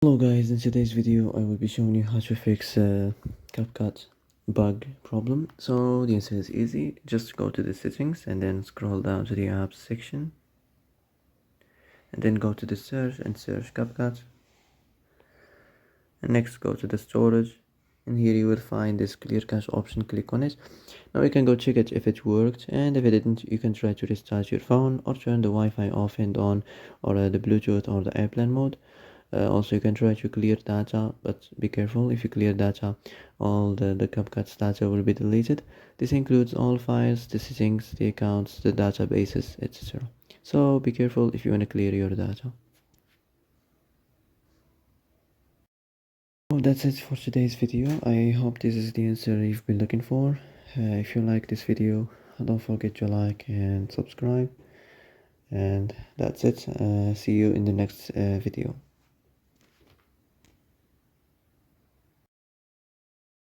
Hello guys, in today's video I will be showing you how to fix a Capcut bug problem. So the answer is easy. Just go to the settings and then scroll down to the apps section and then go to the search and search Capcut, and next go to the storage, and here you will find this clear cache option. Click on it. Now you can go check it if it worked, and if it didn't you can try to restart your phone or turn the Wi-Fi off and on, or the Bluetooth or the airplane mode. Also you can try to clear data, but be careful. If you clear data, all the Capcut's data will be deleted. This includes all files, the settings, the accounts, the databases, etc. So be careful if you want to clear your data. Well, that's it for today's video. I hope this is the answer you've been looking for. If you like this video, don't forget to like and subscribe. And that's it. See you in the next video.